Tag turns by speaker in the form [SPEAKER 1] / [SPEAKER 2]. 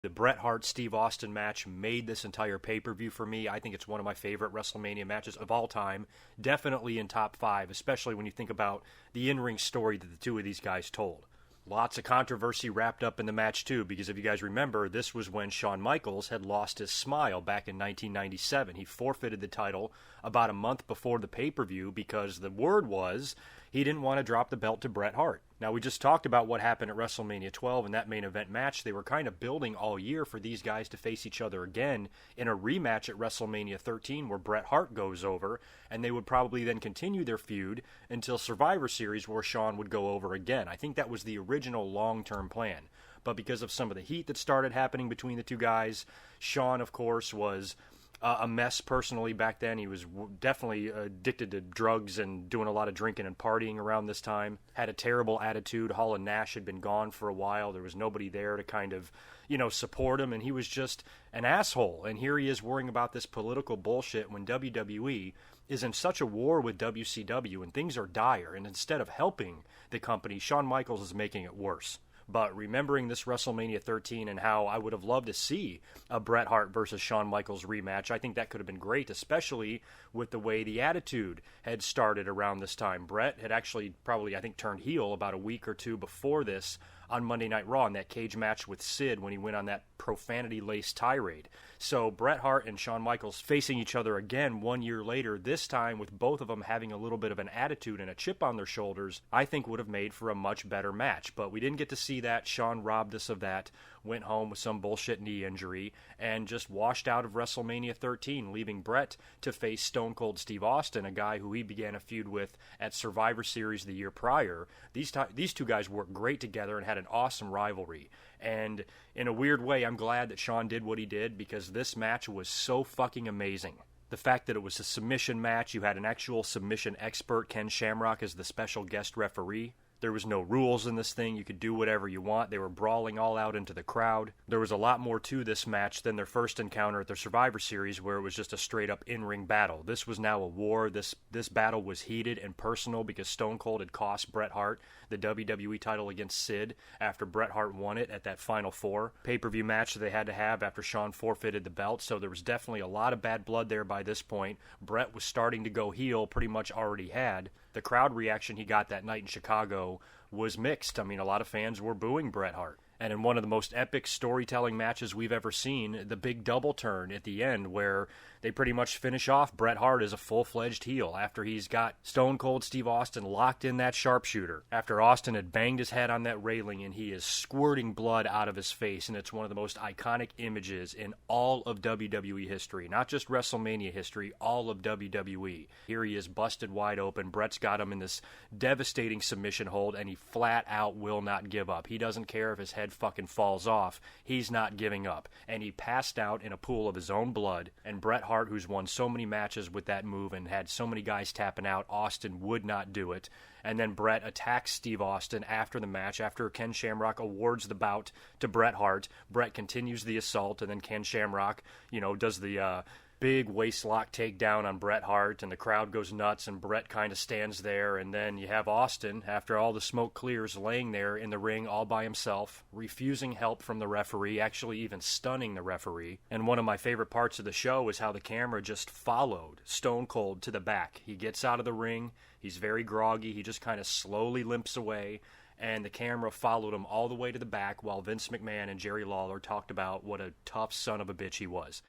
[SPEAKER 1] The Bret Hart-Steve Austin match made this entire pay-per-view for me. I think it's one of my favorite WrestleMania matches of all time. Definitely in top 5, especially when you think about the in-ring story that the two of these guys told. Lots of controversy wrapped up in the match, too, because if you guys remember, this was when Shawn Michaels had lost his smile back in 1997. He forfeited the title about a month before the pay-per-view because the word was he didn't want to drop the belt to Bret Hart. Now, we just talked about what happened at WrestleMania 12 in that main event match. They were kind of building all year for these guys to face each other again in a rematch at WrestleMania 13 where Bret Hart goes over, and they would probably then continue their feud until Survivor Series where Shawn would go over again. I think that was the original long-term plan. But because of some of the heat that started happening between the two guys, Shawn, of course, was a mess personally back then. He was definitely addicted to drugs and doing a lot of drinking and partying around this time. Had a terrible attitude. Hall and Nash had been gone for a while. There was nobody there to kind of, support him, and he was just an asshole. And here he is worrying about this political bullshit when WWE is in such a war with WCW and things are dire. And instead of helping the company, Shawn Michaels is making it worse. But remembering this WrestleMania 13 and how I would have loved to see a Bret Hart versus Shawn Michaels rematch, I think that could have been great, especially with the way the Attitude had started around this time. Bret had actually probably, I think, turned heel about a week or two before this on Monday Night Raw in that cage match with Sid when he went on that profanity-laced tirade. So Bret Hart and Shawn Michaels facing each other again 1 year later, this time with both of them having a little bit of an attitude and a chip on their shoulders, I think would have made for a much better match. But we didn't get to see that. Shawn robbed us of that, went home with some bullshit knee injury, and just washed out of WrestleMania 13, leaving Bret to face Stone Cold Steve Austin, a guy who he began a feud with at Survivor Series the year prior. These two guys worked great together and had an awesome rivalry. And in a weird way, I'm glad that Shawn did what he did because this match was so fucking amazing. The fact that it was a submission match, you had an actual submission expert, Ken Shamrock, as the special guest referee. There was no rules in this thing. You could do whatever you want. They were brawling all out into the crowd. There was a lot more to this match than their first encounter at the Survivor Series where it was just a straight-up in-ring battle. This was now a war. This battle was heated and personal because Stone Cold had cost Bret Hart the WWE title against Sid after Bret Hart won it at that Final Four pay-per-view match that they had to have after Shawn forfeited the belt. So there was definitely a lot of bad blood there by this point. Bret was starting to go heel, pretty much already had. The crowd reaction he got that night in Chicago was mixed. I mean, a lot of fans were booing Bret Hart. And in one of the most epic storytelling matches we've ever seen, the big double turn at the end where they pretty much finish off Bret Hart as a full-fledged heel after he's got Stone Cold Steve Austin locked in that sharpshooter. After Austin had banged his head on that railing and he is squirting blood out of his face, and it's one of the most iconic images in all of WWE history. Not just WrestleMania history, all of WWE. Here he is busted wide open. Bret's got him in this devastating submission hold, and he flat out will not give up. He doesn't care if his head fucking falls off. He's not giving up. And he passed out in a pool of his own blood, and Bret Hart, who's won so many matches with that move and had so many guys tapping out, Austin would not do it. And then Bret attacks Steve Austin after the match, after Ken Shamrock awards the bout to Bret Hart. Bret continues the assault, and then Ken Shamrock, does the big waistlock takedown on Bret Hart, and the crowd goes nuts, and Bret kind of stands there, and then you have Austin, after all the smoke clears, laying there in the ring all by himself, refusing help from the referee, actually even stunning the referee. And one of my favorite parts of the show is how the camera just followed Stone Cold to the back. He gets out of the ring, he's very groggy, he just kind of slowly limps away, and the camera followed him all the way to the back while Vince McMahon and Jerry Lawler talked about what a tough son of a bitch he was.